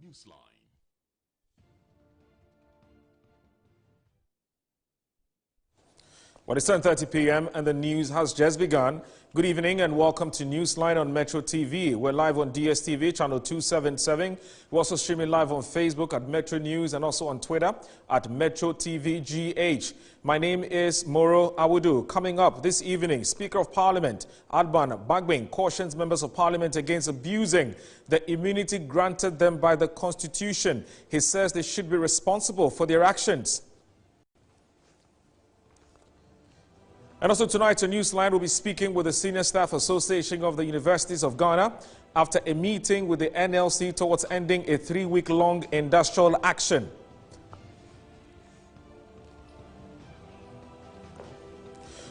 Newsline. Well, it's 10:30 p.m. and the news has just begun. Good evening and welcome to Newsline on Metro TV. We're live on DSTV channel 277. We're also streaming live on Facebook at Metro News and also on Twitter at Metro TV GH. My name is Moro Awudu. Coming up this evening, Speaker of Parliament Adban Bagbin cautions members of Parliament against abusing the immunity granted them by the Constitution. He says they should be responsible for their actions. And also tonight on Newsline, we'll be speaking with the Senior Staff Association of the Universities of Ghana after a meeting with the NLC towards ending a 3-week-long industrial action.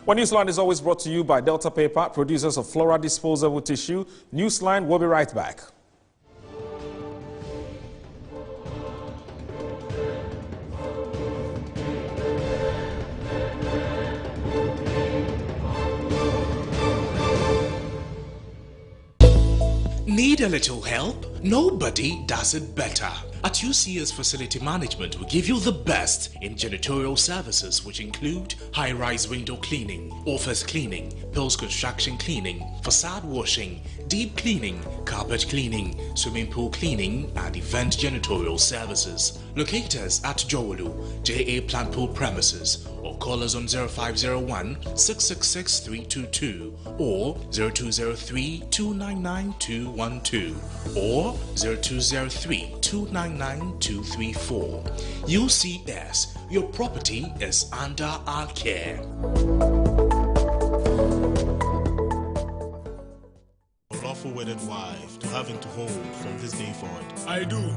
Well, Newsline is always brought to you by Delta Paper, producers of Flora disposable tissue. Newsline will be right back. Need a little help? Nobody does it better. At UCS Facility Management, we give you the best in janitorial services, which include high-rise window cleaning, office cleaning, post-construction cleaning, facade washing, deep cleaning, carpet cleaning, swimming pool cleaning, and event janitorial services. Locate us at Jowolu, JA Plant Pool premises, or call us on 0501-666-322 or 0203-299-212 or 0203-299-234. UCS, your property is under our care. Lawful wedded wife to have into home from this day forward. I do.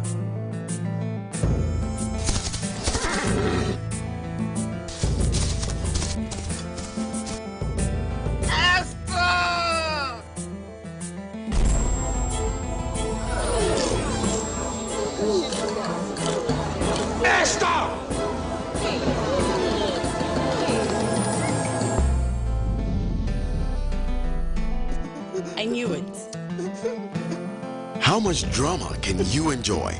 I knew it. How much drama can you enjoy?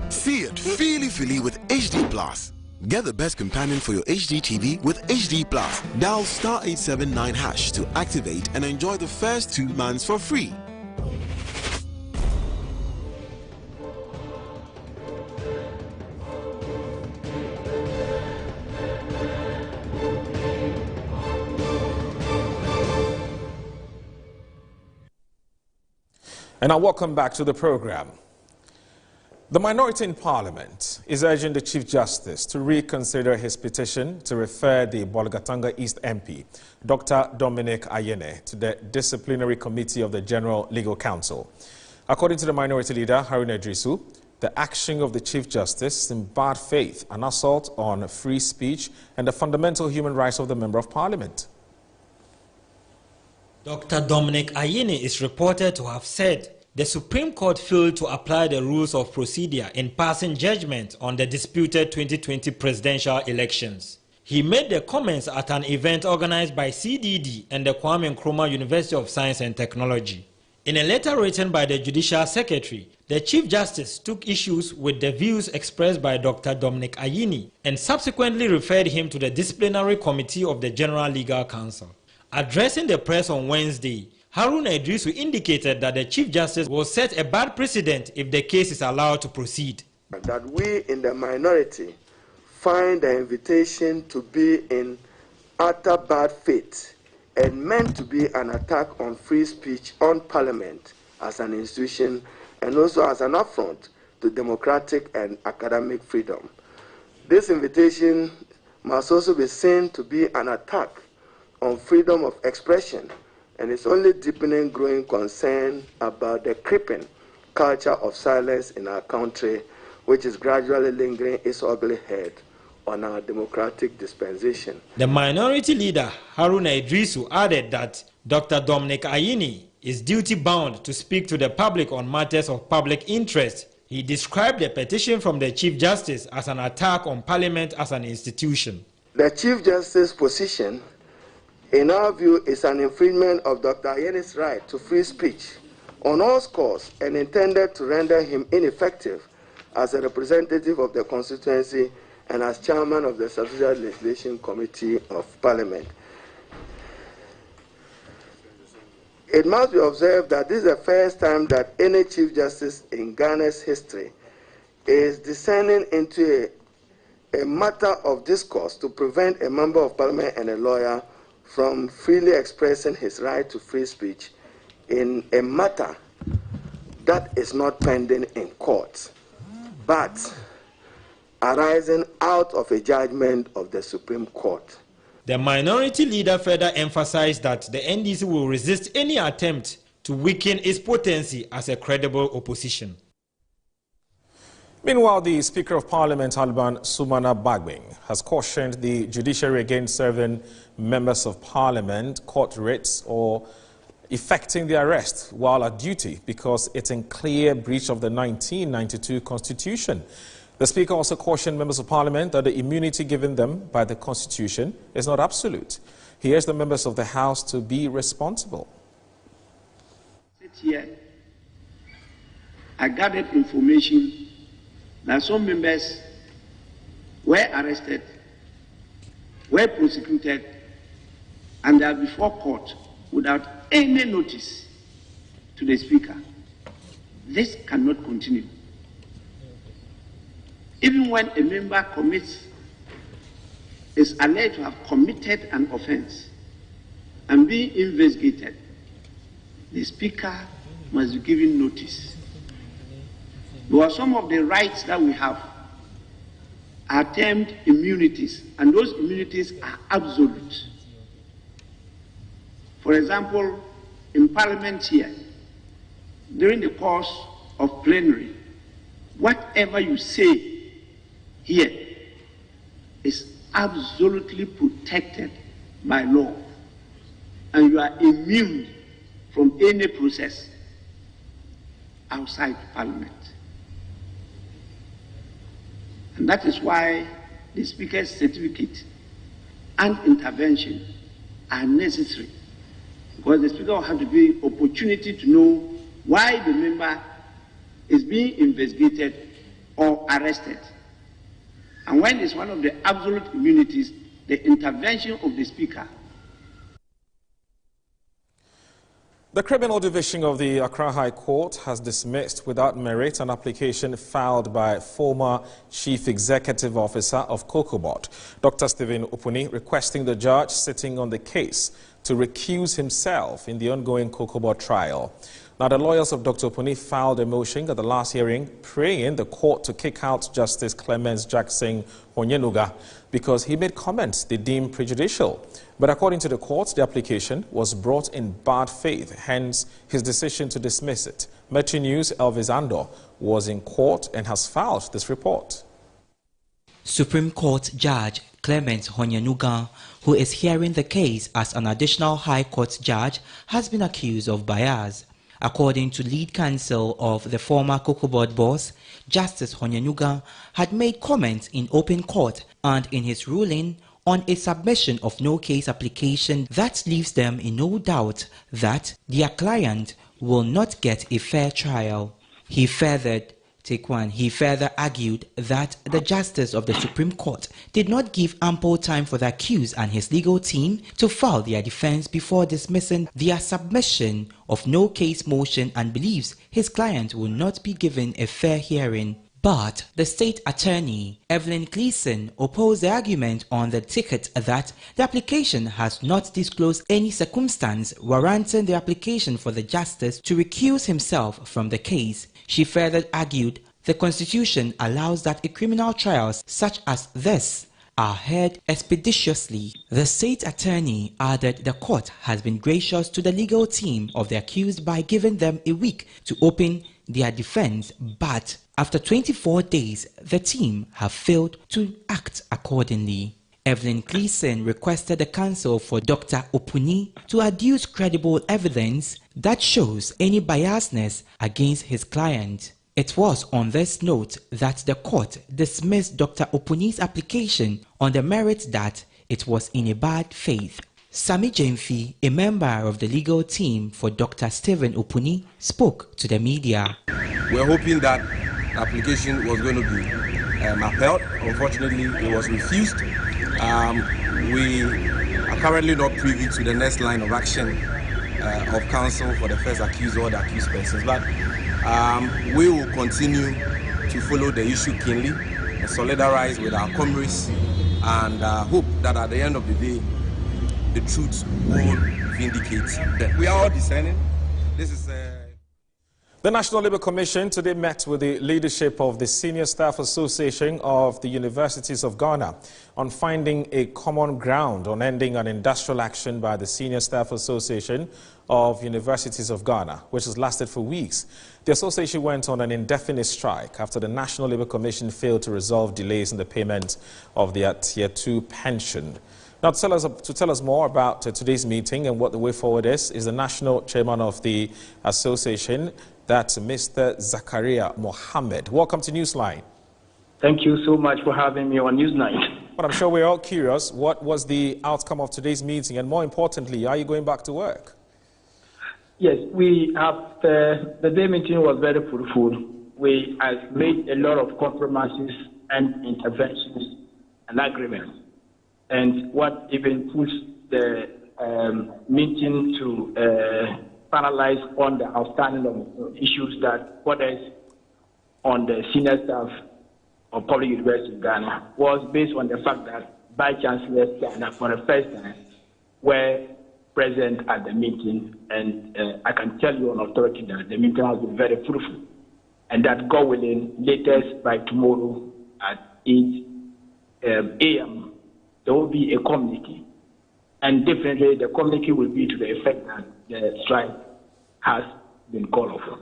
See it feely with HD Plus. Get the best companion for your HD TV with HD Plus. Dial *879# to activate and enjoy the first 2 months for free. And now welcome back to the program. The minority in Parliament is urging the Chief Justice to reconsider his petition to refer the Bolgatanga East MP, Dr. Dominic Ayine, to the Disciplinary Committee of the General Legal Council. According to the minority leader, Haruna Idrisu, the action of the Chief Justice is in bad faith, an assault on free speech and the fundamental human rights of the Member of Parliament. Dr. Dominic Ayine is reported to have said the Supreme Court failed to apply the rules of procedure in passing judgment on the disputed 2020 presidential elections. He made the comments at an event organized by CDD and the Kwame Nkrumah University of Science and Technology. In a letter written by the Judicial Secretary, the Chief Justice took issues with the views expressed by Dr. Dominic Ayine and subsequently referred him to the Disciplinary Committee of the General Legal Council. Addressing the press on Wednesday, Haruna Idrisu indicated that the Chief Justice will set a bad precedent if the case is allowed to proceed. That we in the minority find the invitation to be in utter bad faith and meant to be an attack on free speech on Parliament as an institution and also as an affront to democratic and academic freedom. This invitation must also be seen to be an attack on freedom of expression, and it's only deepening growing concern about the creeping culture of silence in our country, which is gradually lingering its ugly head on our democratic dispensation. The minority leader, Haruna Idrisu, added that Dr. Dominic Ayine is duty-bound to speak to the public on matters of public interest. He described the petition from the Chief Justice as an attack on Parliament as an institution. The Chief Justice's position, in our view, is an infringement of Dr. Ayine's right to free speech on all scores and intended to render him ineffective as a representative of the constituency and as chairman of the Statutory Legislation Committee of Parliament. It must be observed that this is the first time that any Chief Justice in Ghana's history is descending into a matter of discourse to prevent a member of Parliament and a lawyer from freely expressing his right to free speech in a matter that is not pending in court, but arising out of a judgment of the Supreme Court. The minority leader further emphasized that the NDC will resist any attempt to weaken its potency as a credible opposition. Meanwhile, the Speaker of Parliament, Alban Sumana Bagbing, has cautioned the judiciary against serving members of Parliament court writs or effecting the arrest while at duty because it's in clear breach of the 1992 Constitution. The Speaker also cautioned members of Parliament that the immunity given them by the Constitution is not absolute. He urged the members of the House to be responsible. Here, I gathered information that some members were arrested, were prosecuted, and they are before court without any notice to the Speaker. This cannot continue. Even when a member is alleged to have committed an offense and being investigated, the Speaker must be given notice. Because some of the rights that we have are termed immunities, and those immunities are absolute. For example, in Parliament here, during the course of plenary, whatever you say here is absolutely protected by law, and you are immune from any process outside Parliament. And that is why the Speaker's certificate and intervention are necessary, because the Speaker will have to be opportunity to know why the member is being investigated or arrested. And when it's one of the absolute immunities, the intervention of the Speaker. The Criminal Division of the Accra High Court has dismissed without merit an application filed by former Chief Executive Officer of COCOBOD, Dr. Stephen Opuni, requesting the judge sitting on the case to recuse himself in the ongoing COCOBOD trial. Now, the lawyers of Dr. Opuni filed a motion at the last hearing praying the court to kick out Justice Clemens Jackson Onyenuga because he made comments they deemed prejudicial. But according to the court, the application was brought in bad faith, hence his decision to dismiss it. Metro News' Elvis Andor was in court and has filed this report. Supreme Court Judge Clemens Onyenuga, who is hearing the case as an additional High Court judge, has been accused of bias. According to lead counsel of the former COCOBOD boss, Justice Onyenuga had made comments in open court and in his ruling on a submission of no case application that leaves them in no doubt that their client will not get a fair trial. He further argued that the Justice of the Supreme Court did not give ample time for the accused and his legal team to file their defense before dismissing their submission of no case motion and believes his client will not be given a fair hearing. But the state attorney, Evelyn Gleeson, opposed the argument on the ticket that the application has not disclosed any circumstance warranting the application for the justice to recuse himself from the case. She further argued the Constitution allows that a criminal trials such as this are heard expeditiously. The state attorney added the court has been gracious to the legal team of the accused by giving them a week to open their defense, but after 24 days, the team have failed to act accordingly. Evelyn Gleeson requested the counsel for Dr. Opuni to adduce credible evidence that shows any biasness against his client. It was on this note that the court dismissed Dr. Opuni's application on the merit that it was in a bad faith. Sami Jemfi, a member of the legal team for Dr. Stephen Opuni, spoke to the media. We're hoping that application was going to be upheld. Unfortunately, it was refused. We are currently not privy to the next line of action of counsel for the first accused or the accused persons, but we will continue to follow the issue keenly and solidarize with our comrades and hope that at the end of the day, the truth will vindicate them. We are all discerning. This is The National Labour Commission today met with the leadership of the Senior Staff Association of the Universities of Ghana on finding a common ground on ending an industrial action by the Senior Staff Association of Universities of Ghana, which has lasted for weeks. The association went on an indefinite strike after the National Labour Commission failed to resolve delays in the payment of their Tier 2 pension. Now, to tell us more about today's meeting and what the way forward is the National Chairman of the Association, that's Mr. Zakaria Mohammed. Welcome to Newsline. Thank you so much for having me on Newsline. But I'm sure we're all curious, what was the outcome of today's meeting? And more importantly, are you going back to work? Yes, we have, the day meeting was very fruitful. We have made a lot of compromises and interventions and agreements. And what even puts the meeting to finalize on the outstanding issues that borders on the senior staff of Public University of Ghana was based on the fact that Vice Chancellor Ghana for the first time were present at the meeting, and I can tell you on authority that the meeting has been very fruitful, and that God willing, latest by tomorrow at 8 a.m. there will be a communique, and definitely the communique will be to the effect that the strike has been called for.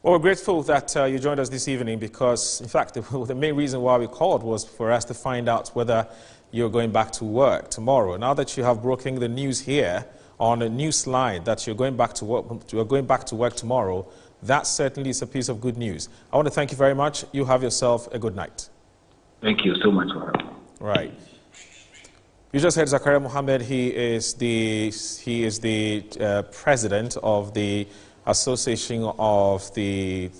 Well, we're grateful that you joined us this evening because, in fact, the main reason why we called was for us to find out whether you're going back to work tomorrow. Now that you have broken the news here on a Newsline that you're going back to work tomorrow, that certainly is a piece of good news. I want to thank you very much. You have yourself a good night. Thank you so much for having me. Right. You just heard Zakaria Mohammed. He is the president of the Association of the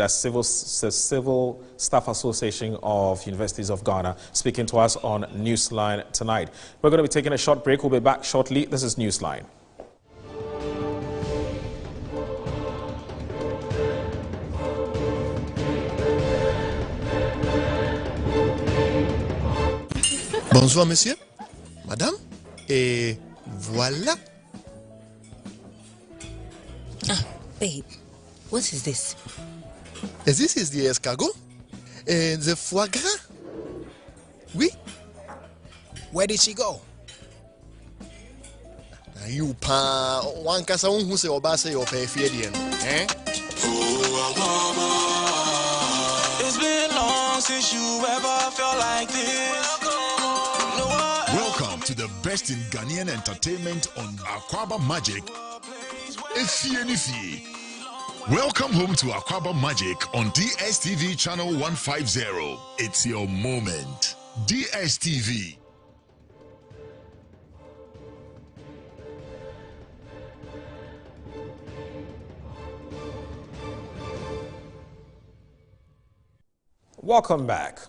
Civil Staff Association of Universities of Ghana, speaking to us on Newsline tonight. We're going to be taking a short break. We'll be back shortly. This is Newsline. Bonsoir, monsieur. Madame. Et voilà. Ah, babe, what is this? This is the escargot and the foie gras. Oui. Where did she go? You pa one casa who say obase your perfidian. It's been long since you ever felt like this. Welcome to the best in Ghanaian entertainment on Akwaba Magic. Welcome home to Akwaba Magic on DSTV channel 150. It's your moment. DSTV. Welcome back.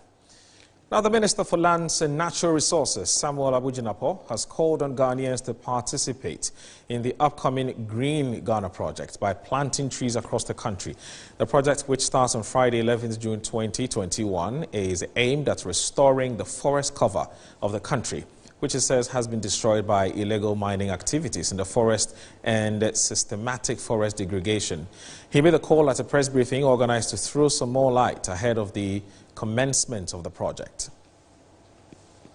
Now, the Minister for Lands and Natural Resources, Samuel Abu-Jinapor, has called on Ghanaians to participate in the upcoming Green Ghana project by planting trees across the country. The project, which starts on Friday, 11th June 2021, is aimed at restoring the forest cover of the country, which it says has been destroyed by illegal mining activities in the forest and systematic forest degradation. He made a call at a press briefing organized to throw some more light ahead of the commencement of the project.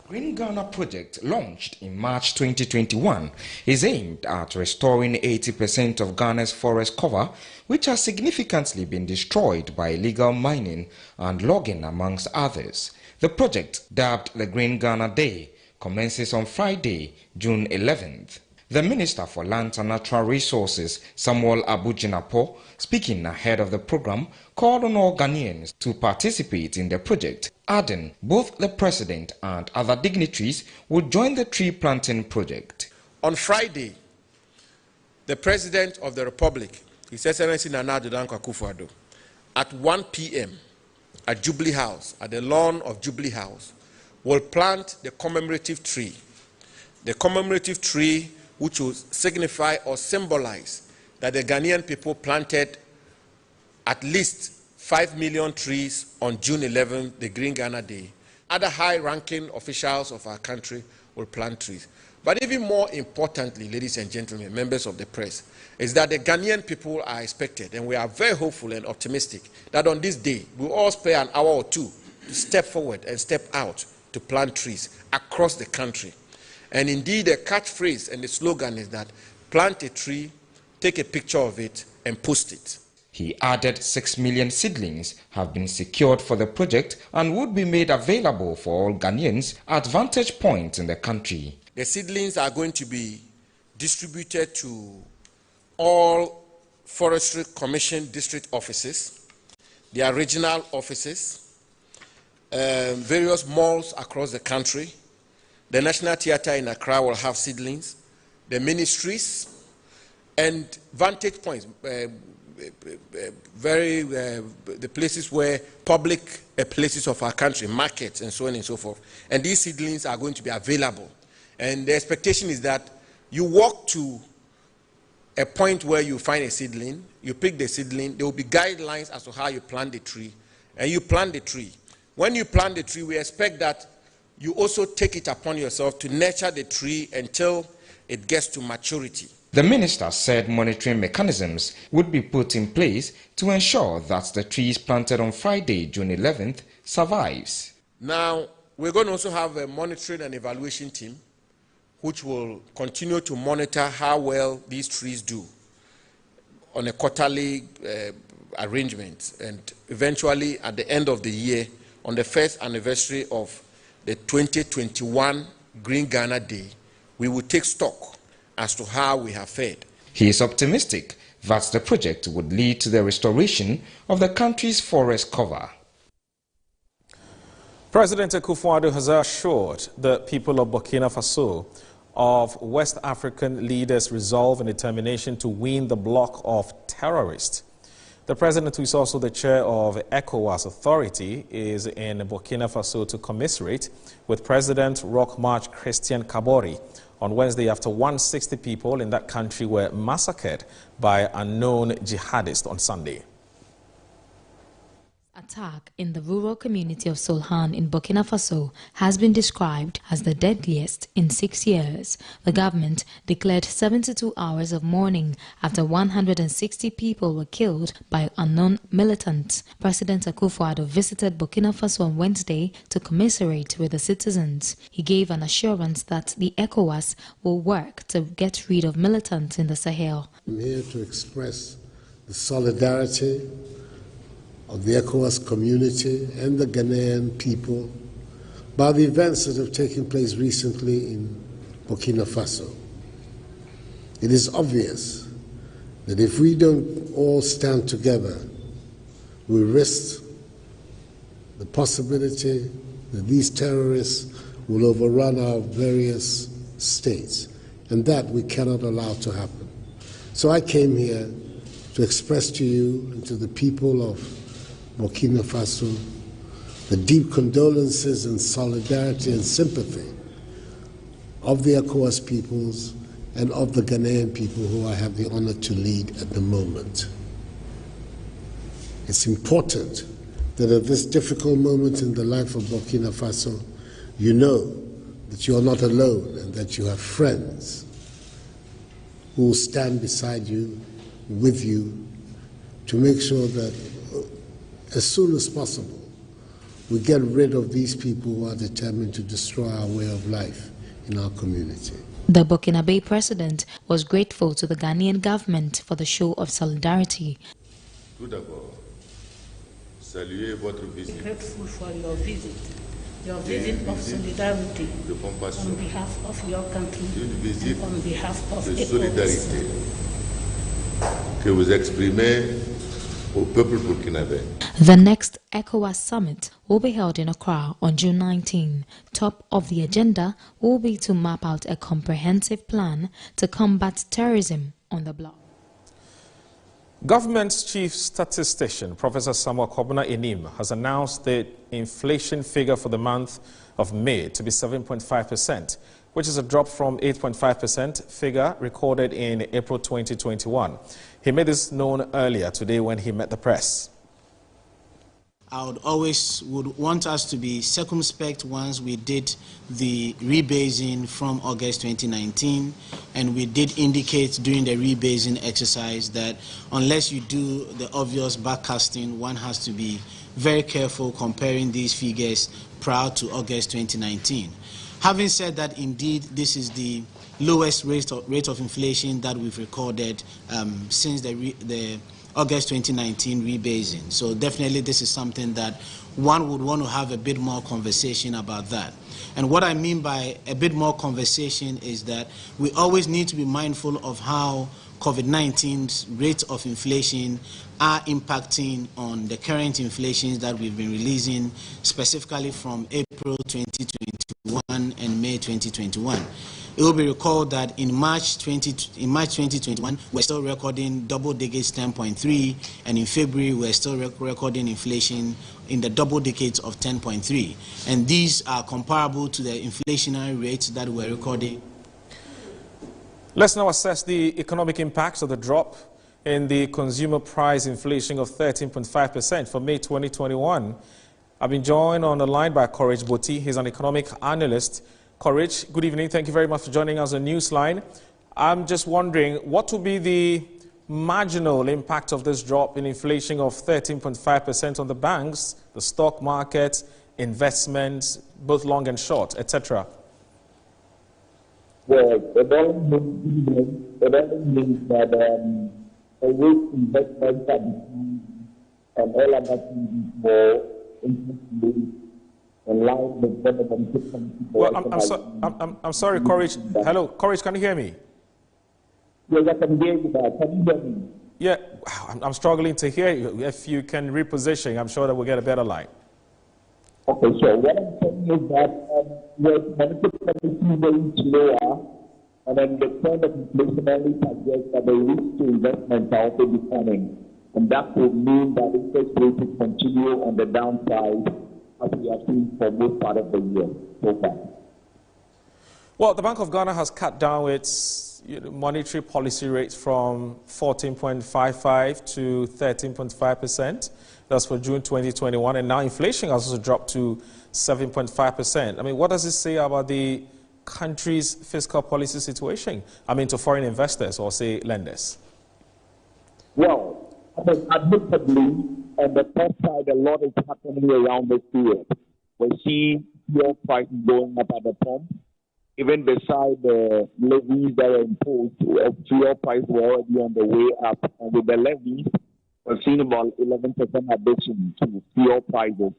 Green Ghana project, launched in March 2021, is aimed at restoring 80% of Ghana's forest cover, which has significantly been destroyed by illegal mining and logging, amongst others. The project, dubbed the Green Ghana Day, commences on Friday, June 11th. The Minister for Lands and Natural Resources, Samuel Abu-Jinapor, speaking ahead of the program, called on all Ghanaians to participate in the project, adding both the President and other dignitaries would join the tree planting project. On Friday, the President of the Republic, His Excellency Nana Addo Dankwa Akufo-Addo, at 1 p.m. at Jubilee House, at the lawn of Jubilee House, will plant the commemorative tree. The commemorative tree which will signify or symbolize that the Ghanaian people planted at least 5 million trees on June 11, the Green Ghana Day. Other high-ranking officials of our country will plant trees. But even more importantly, ladies and gentlemen, members of the press, is that the Ghanaian people are expected, and we are very hopeful and optimistic, that on this day, we'll all spare an hour or two to step forward and step out to plant trees across the country. And indeed, the catchphrase and the slogan is that plant a tree, take a picture of it, and post it. He added 6 million seedlings have been secured for the project and would be made available for all Ghanaians at vantage points in the country. The seedlings are going to be distributed to all Forestry Commission district offices, their regional offices, various malls across the country. The National Theatre in Accra will have seedlings, the ministries, and vantage points, the places where public places of our country, markets, and so on and so forth. And these seedlings are going to be available. And the expectation is that you walk to a point where you find a seedling, you pick the seedling, there will be guidelines as to how you plant the tree, and you plant the tree. When you plant the tree, we expect that you also take it upon yourself to nurture the tree until it gets to maturity. The minister said monitoring mechanisms would be put in place to ensure that the trees planted on Friday, June 11th, survives. Now, we're going to also have a monitoring and evaluation team which will continue to monitor how well these trees do on a quarterly arrangement. And eventually, at the end of the year, on the first anniversary of the 2021 Green Ghana Day, we will take stock as to how we have fared. He is optimistic that the project would lead to the restoration of the country's forest cover. President Akufo-Addo has assured the people of Burkina Faso of West African leaders' resolve and determination to win the bloc of terrorists. The president, who is also the chair of ECOWAS Authority, is in Burkina Faso to commiserate with President Roch Marc Christian Kabore on Wednesday after 160 people in that country were massacred by unknown jihadists on Sunday. Attack in the rural community of Solhan in Burkina Faso has been described as the deadliest in 6 years. The government declared 72 hours of mourning after 160 people were killed by unknown militants. President Akufo-Addo visited Burkina Faso on Wednesday to commiserate with the citizens. He gave an assurance that the ECOWAS will work to get rid of militants in the Sahel. I'm here to express the solidarity of the ECOWAS community and the Ghanaian people by the events that have taken place recently in Burkina Faso. It is obvious that if we don't all stand together, we risk the possibility that these terrorists will overrun our various states, and that we cannot allow to happen. So I came here to express to you and to the people of Burkina Faso the deep condolences and solidarity and sympathy of the ECOWAS peoples and of the Ghanaian people who I have the honor to lead at the moment. It's important that at this difficult moment in the life of Burkina Faso, you know that you are not alone and that you have friends who will stand beside you, with you, to make sure that as soon as possible we get rid of these people who are determined to destroy our way of life in our community. The Burkinabe president was grateful to the Ghanaian government for the show of solidarity. Tout d'abord, saluer votre visite. Grateful for your visit of solidarity on behalf of your country, and on behalf of de solidarité que vous exprimez au peuple burkinabé. The next ECOWAS summit will be held in Accra on June 19. Top of the agenda will be to map out a comprehensive plan to combat terrorism on the bloc. Government's chief statistician, Professor Samuel Kobina Enim, has announced the inflation figure for the month of May to be 7.5%, which is a drop from 8.5% figure recorded in April 2021. He made this known earlier today when he met the press. I would want us to be circumspect once we did the rebasing from August 2019, and we did indicate during the rebasing exercise that unless you do the obvious backcasting, one has to be very careful comparing these figures prior to August 2019. Having said that, indeed, this is the lowest rate of inflation that we've recorded since the August 2019 rebasing. So definitely this is something that one would want to have a bit more conversation about that. And what I mean by a bit more conversation is that we always need to be mindful of how COVID-19's rate of inflation are impacting on the current inflations that we've been releasing, specifically from April 2021 and May 2021. It will be recalled that in March 2021, we're still recording double digits 10.3, and in February, we're still recording inflation in the double digits of 10.3. And these are comparable to the inflationary rates that we're recording. Let's now assess the economic impacts of the drop in the consumer price inflation of 13.5% for May 2021. I've been joined on the line by Courage Boti. He's an economic analyst. Courage, good evening. Thank you very much for joining us on Newsline. I'm just wondering, what will be the marginal impact of this drop in inflation of 13.5% on the banks, the stock market, investments, both long and short, etc.? Well, it doesn't mean that a risk investment can all of that more interesting. Well, I'm sorry, Courage. Hello, Courage, can you hear me? Yes, I can hear you. Can you hear me? Yeah, I'm struggling to hear you. If you can reposition, I'm sure that we'll get a better line. Okay, so what I'm saying is that with monetary policy going lower, and then the trend of inflation only suggests that the risk to investment are also declining. And that would mean that interest rates will continue on the downside, as we have seen for most part of the year so far. Well, the Bank of Ghana has cut down its monetary policy rates from 14.55 to 13.5%. That's for June 2021. And now inflation has also dropped to 7.5%. I mean, what does it say about the country's fiscal policy situation? I mean, to foreign investors or, say, lenders? Well, I mean, admittedly, on the top side, a lot is happening around this period. We see fuel prices going up at the pump. Even beside the levies that are imposed, fuel prices were already on the way up. And with the levies, we've seen about 11% addition to fuel prices.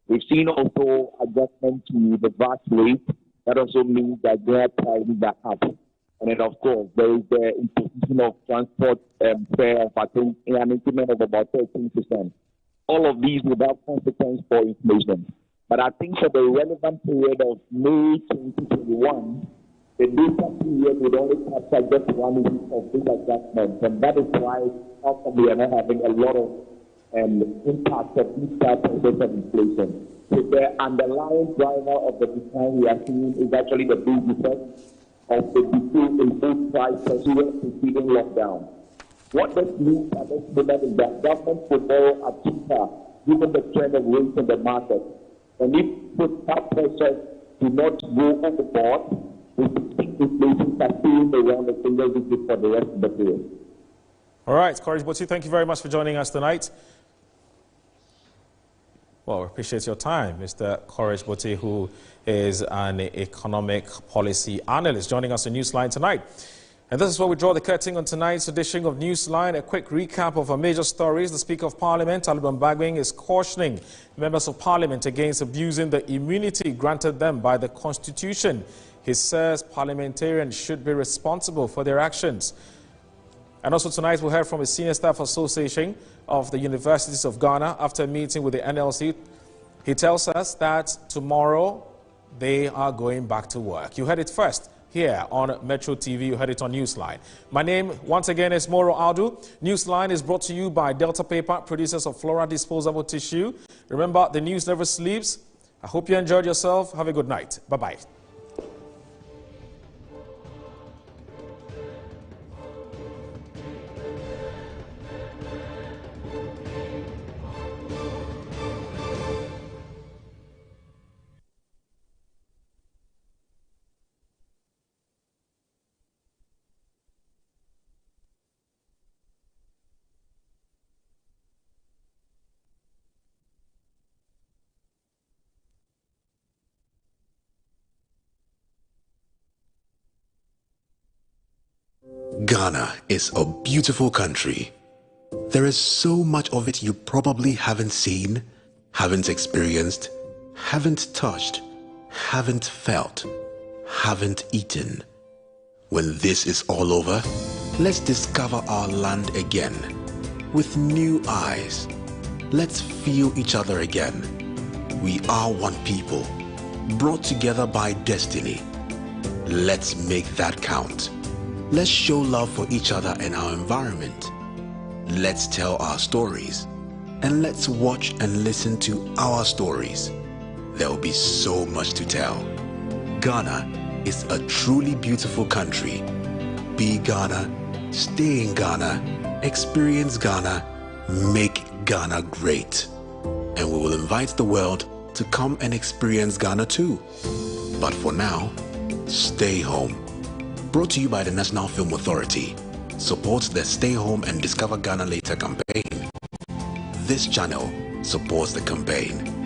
We've seen also adjustment to the VAT rate. That also means that their prices are up. And then, of course, there is the imposition of transport fare of, I think, an increment of about 13%. All of these would have consequence for inflation. But I think for the relevant period of May 2021, the data period would only capture just 1 week of this adjustment. And that is why we are not having a lot of impact of this type of inflation. So the underlying driver of the decline we are seeing is actually the big effect of the decrease in food prices preceding lockdown. What this means at this moment is that government will borrow at cheaper given the trend of rates in the market. And if put that pressure to not go overboard, we will see inflation sustaining around the single digit for the rest of the period. All right, Courage Boti, thank you very much for joining us tonight. Well, we appreciate your time, Mr. Courage Boti, who is an economic policy analyst, joining us on Newsline tonight. And this is where we draw the curtain on tonight's edition of Newsline. A quick recap of our major stories. The Speaker of Parliament, Taliban Bagwing, is cautioning members of Parliament against abusing the immunity granted them by the Constitution. He says parliamentarians should be responsible for their actions. And also tonight we'll hear from a Senior Staff Association of the Universities of Ghana after a meeting with the NLC. He tells us that tomorrow they are going back to work. You heard it first here on Metro TV. You heard it on Newsline. My name, once again, is Moro Aldu. Newsline is brought to you by Delta Paper, producers of Flora Disposable Tissue. Remember, the news never sleeps. I hope you enjoyed yourself. Have a good night. Bye-bye. Ghana is a beautiful country. There is so much of it you probably haven't seen, haven't experienced, haven't touched, haven't felt, haven't eaten. When this is all over, let's discover our land again with new eyes. Let's feel each other again. We are one people, brought together by destiny. Let's make that count. Let's show love for each other and our environment. Let's tell our stories. And let's watch and listen to our stories. There will be so much to tell. Ghana is a truly beautiful country. Be Ghana, stay in Ghana, experience Ghana, make Ghana great. And we will invite the world to come and experience Ghana too. But for now, stay home. Brought to you by the National Film Authority. Supports the Stay Home and Discover Ghana Later campaign. This channel supports the campaign.